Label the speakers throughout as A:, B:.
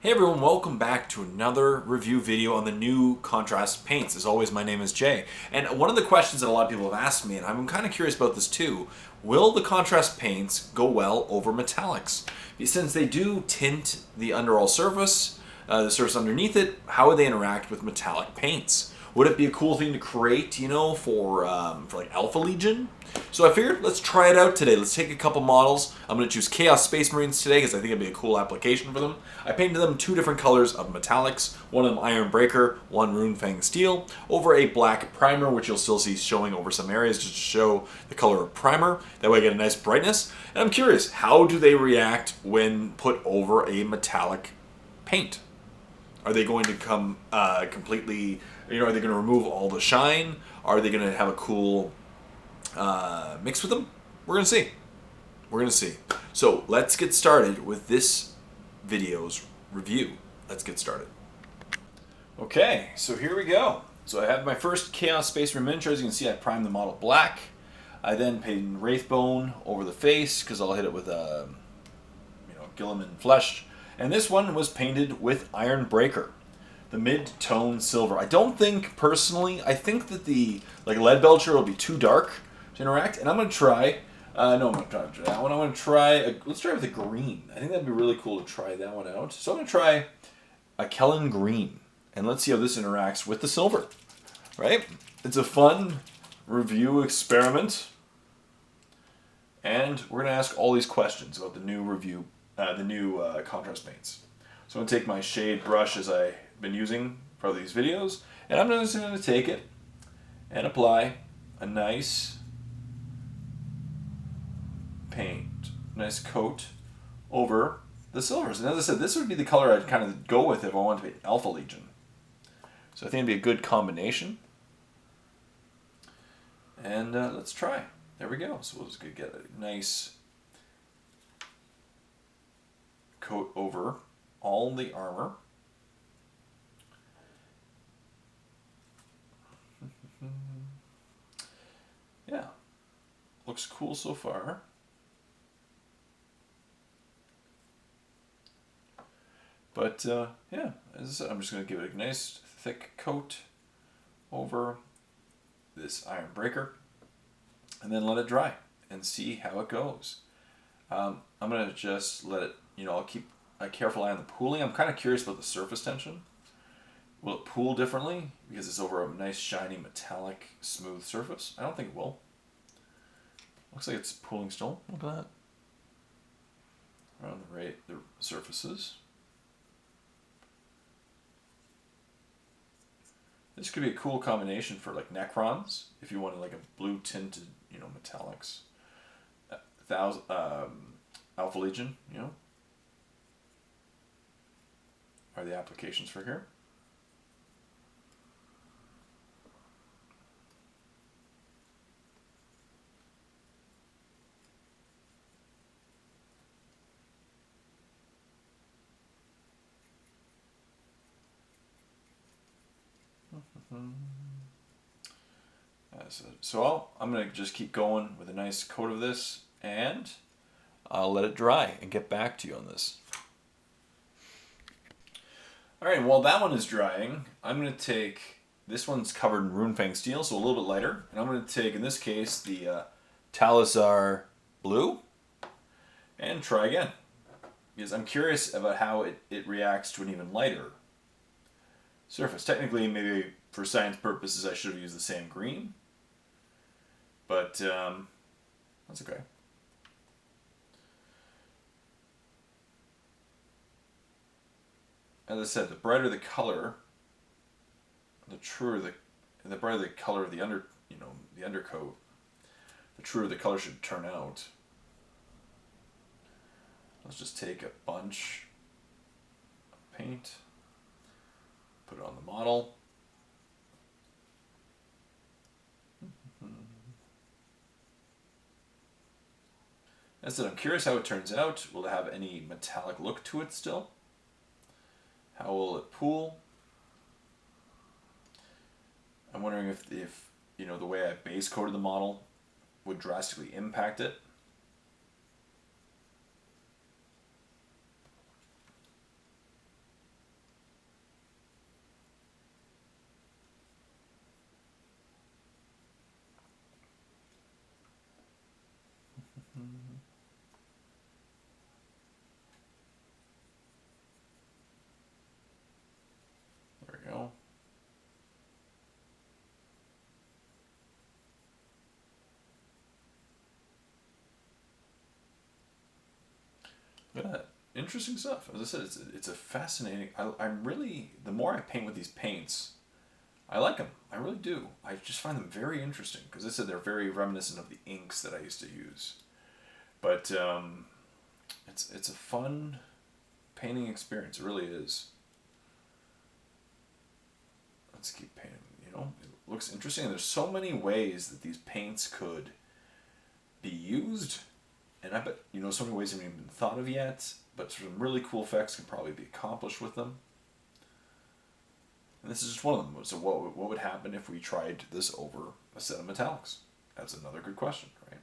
A: Hey everyone, welcome back to another review video on the new contrast paints. As always, my name is Jay. And one of the questions that a lot of people have asked me, and I'm kind of curious about this too, will the contrast paints go well over metallics? Since they do tint the underall surface, the surface underneath it, how would they interact with metallic paints? Would it be a cool thing to create, for like Alpha Legion? So I figured let's try it out today. Let's take a couple models. I'm going to choose Chaos Space Marines today because I think it'd be a cool application for them. I painted them two different colors of metallics, one of them Iron Breaker, one Runefang Steel, over a black primer, which you'll still see showing over some areas just to show the color of primer. That way I get a nice brightness. And I'm curious, how do they react when put over a metallic paint? Are they going to come completely, are they going to remove all the shine? Are they going to have a cool mix with them? We're going to see. We're going to see. So let's get started with this video's review. Let's get started. Okay, so here we go. So I have my first Chaos Space Marine miniature. As you can see, I primed the model black. I then painted Wraithbone over the face because I'll hit it with Gilliman Flesh. And this one was painted with Iron Breaker, the mid-tone silver. I don't think, personally, I think that the lead belcher will be too dark to interact. And I'm going to try, no, I'm not trying to try that one. I'm going to try, let's try with a green. I think that'd be really cool to try that one out. So I'm going to try a Kellen Green. And let's see how this interacts with the silver, right? It's a fun review experiment. And we're going to ask all these questions about the new review, contrast paints. So I'm going to take my shade brush as I've been using for these videos, and I'm just going to take it and apply a nice nice coat over the silvers. And as I said, this would be the color I'd kind of go with if I wanted to be Alpha Legion. So I think it'd be a good combination. And let's try. There we go. So we'll just get a nice coat over all the armor. Yeah, looks cool so far. But yeah, as I said, I'm just going to give it a nice thick coat over this Iron Breaker and then let it dry and see how it goes. I'm going to just let it, I'll keep a careful eye on the pooling. I'm kind of curious about the surface tension. Will it pool differently because it's over a nice shiny metallic smooth surface? I don't think it will. Looks like it's pooling still. Look at that. Around the surfaces. This could be a cool combination for Necrons if you wanted a blue tinted, metallics. Alpha Legion, are the applications for here. So I'm going to just keep going with a nice coat of this, and I'll let it dry and get back to you on this. Alright, while that one is drying, I'm going to take, this one's covered in Runefang Steel, so a little bit lighter, and I'm going to take, in this case, the Talazar Blue, and try again. Because I'm curious about how it reacts to an even lighter surface. Technically, maybe for science purposes, I should have used the same green, but that's okay. As I said, the brighter the color, the brighter the color of the the undercoat, the truer the color should turn out. Let's just take a bunch of paint, put it on the model. As I said, I'm curious how it turns out. Will it have any metallic look to it still? How will it pool? I'm wondering if the way I base coated the model would drastically impact it. Look at that. Interesting stuff. As I said, it's a fascinating. I'm really, the more I paint with these paints, I like them. I really do. I just find them very interesting because I said they're very reminiscent of the inks that I used to use. But it's a fun painting experience. It really is. Let's keep painting. You know, it looks interesting. There's so many ways that these paints could be used, and I bet so many ways haven't even been thought of yet. But some really cool effects can probably be accomplished with them. And this is just one of them. So what would happen if we tried this over a set of metallics? That's another good question, right?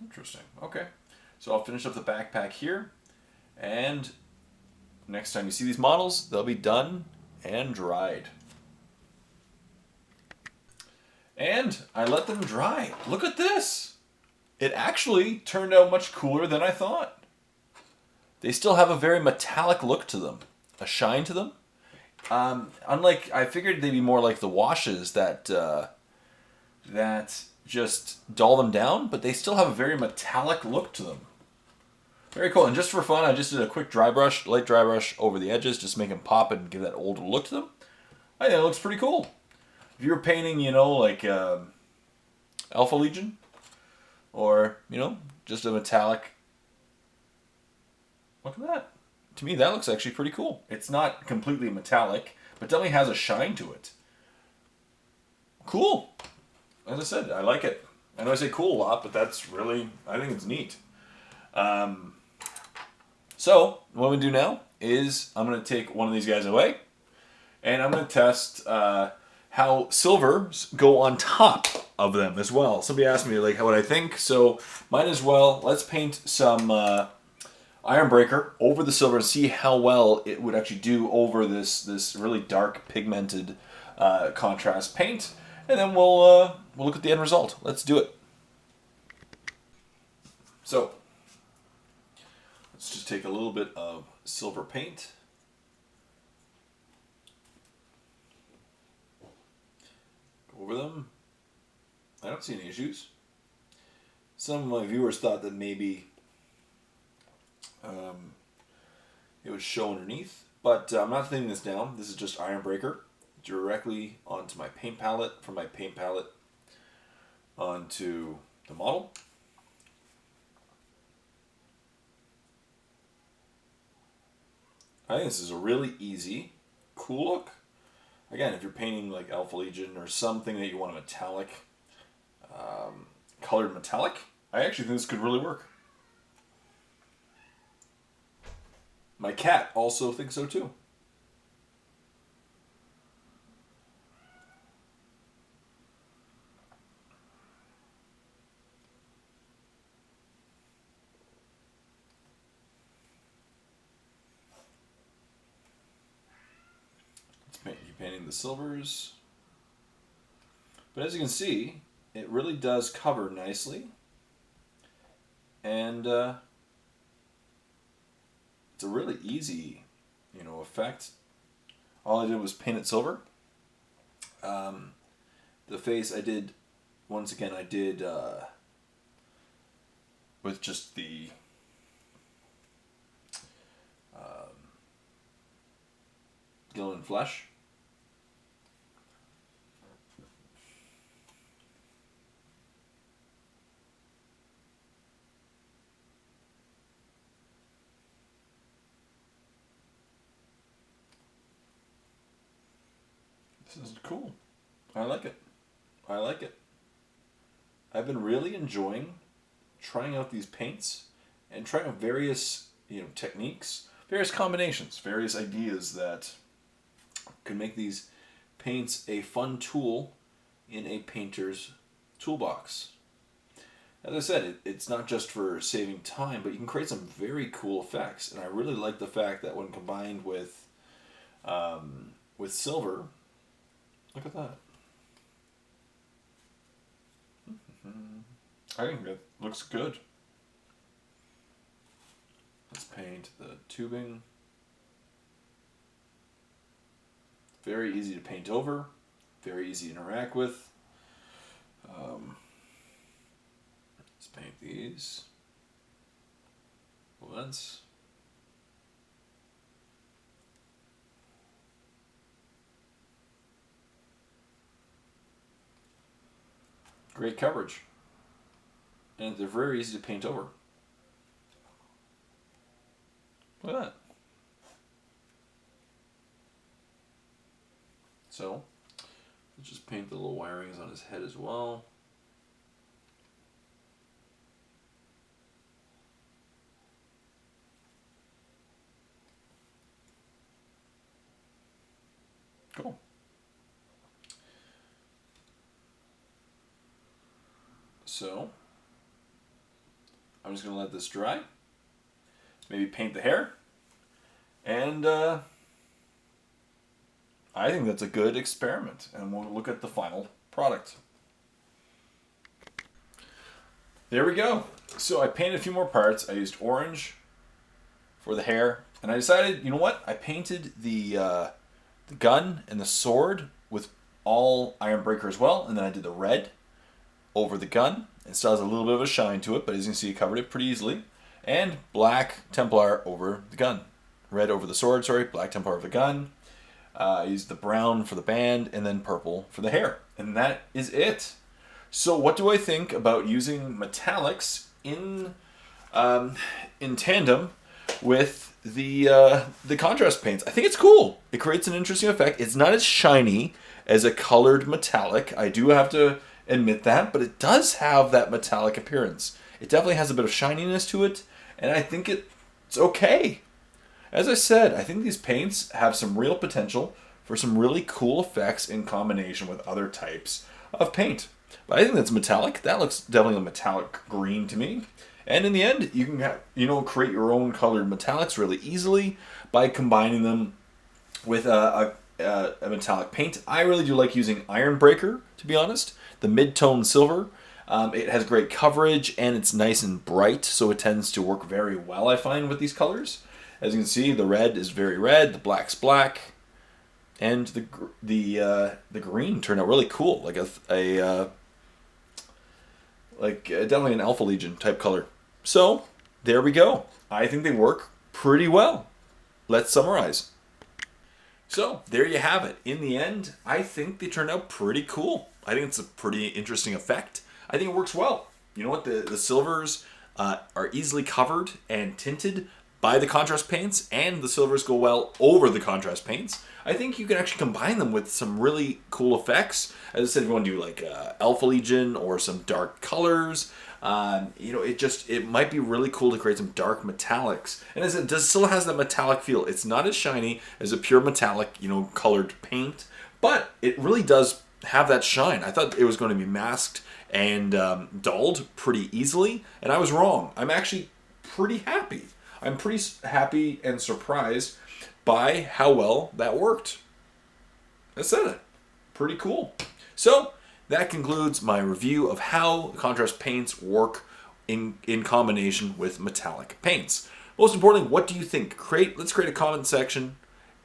A: Interesting. Okay. So I'll finish up the backpack here, and next time you see these models, they'll be done and dried. And I let them dry. Look at this. It actually turned out much cooler than I thought. They still have a very metallic look to them, a shine to them. Unlike, I figured they'd be more like the washes that just dull them down, but they still have a very metallic look to them. Very cool. And just for fun, I just did a quick dry brush, light dry brush over the edges, just make them pop and give that older look to them. I think it looks pretty cool. If you're painting, like Alpha Legion, or, just a metallic, look at that. To me, that looks actually pretty cool. It's not completely metallic, but definitely has a shine to it. Cool. As I said, I like it. I know I say cool a lot, but that's really, I think it's neat. So, what I'm going to do now is I'm going to take one of these guys away, and I'm going to test how silvers go on top of them as well. Somebody asked me like what I think, so might as well, let's paint some Iron Breaker over the silver and see how well it would actually do over this really dark pigmented contrast paint, and then we'll look at the end result. Let's do it. So let's just take a little bit of silver paint. Go over them. I don't see any issues. Some of my viewers thought that maybe it would show underneath, but I'm not thinning this down. This is just Iron Breaker directly onto my paint palette, from my paint palette onto the model. I think this is a really easy, cool look. Again, if you're painting like Alpha Legion or something that you want a metallic, colored metallic, I actually think this could really work. My cat also thinks so too. Keep painting the silvers. But as you can see, it really does cover nicely. And it's a really easy, effect. All I did was paint it silver. The face I did, once again, I did with just the Gillen flesh. This is cool. I like it. I like it. I've been really enjoying trying out these paints and trying out various, techniques, various combinations, various ideas that can make these paints a fun tool in a painter's toolbox. As I said, it's not just for saving time, but you can create some very cool effects. And I really like the fact that when combined with silver, look at that. I think it looks good. Let's paint the tubing. Very easy to paint over. Very easy to interact with. Let's paint these once. Great coverage. And they're very easy to paint over. Look at that. So, let's just paint the little wirings on his head as well. Cool. So, I'm just going to let this dry. Maybe paint the hair. And I think that's a good experiment. And we'll look at the final product. There we go. So I painted a few more parts. I used orange for the hair. And I decided, you know what? I painted the gun and the sword with all iron breaker as well. And then I did the red over the gun. It still has a little bit of a shine to it, but as you can see, it covered it pretty easily. And black Templar over the gun. Red over the sword, sorry. Black Templar over the gun. I used the brown for the band, and then purple for the hair. And that is it. So what do I think about using metallics in tandem with the contrast paints? I think it's cool. It creates an interesting effect. It's not as shiny as a colored metallic. I do have to admit that, but it does have that metallic appearance. It definitely has a bit of shininess to it, and I think it's okay. As I said, I think these paints have some real potential for some really cool effects in combination with other types of paint. But I think that's metallic. That looks definitely a metallic green to me. And in the end, you can create your own colored metallics really easily by combining them with a metallic paint. I really do like using Iron Breaker, to be honest. The mid-tone silver. It has great coverage and it's nice and bright, so it tends to work very well, I find, with these colors. As you can see, the red is very red, the black's black, and the green turned out really cool, like definitely an Alpha Legion type color. So there we go. I think they work pretty well. Let's summarize. So there you have it. In the end, I think they turned out pretty cool. I think it's a pretty interesting effect. I think it works well. You know what? The silvers are easily covered and tinted by the contrast paints, and the silvers go well over the contrast paints. I think you can actually combine them with some really cool effects. As I said, if you want to do like Alpha Legion or some dark colors, it might be really cool to create some dark metallics. And as it still has that metallic feel. It's not as shiny as a pure metallic, colored paint, but it really does have that shine. I thought it was going to be masked and dulled pretty easily, and I was wrong. I'm actually pretty happy. I'm pretty happy and surprised by how well that worked. I said it. Pretty cool. So that concludes my review of how contrast paints work in combination with metallic paints. Most importantly, what do you think? Let's create a comment section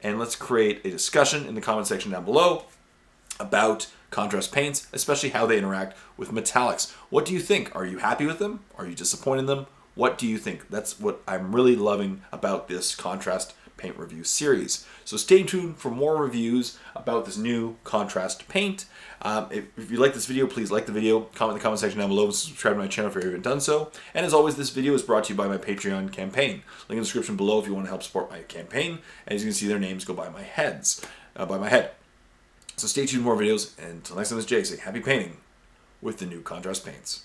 A: and let's create a discussion in the comment section down below about contrast paints, especially how they interact with metallics. What do you think? Are you happy with them? Are you disappointed in them? What do you think? That's what I'm really loving about this contrast paint review series. So stay tuned for more reviews about this new contrast paint. If you like this video, please like the video, comment in the comment section down below, and subscribe to my channel if you haven't done so. And as always, this video is brought to you by my Patreon campaign. Link in the description below if you want to help support my campaign. As you can see, their names go by my head. So stay tuned for more videos, and until next time, this is Jay saying happy painting with the new contrast paints.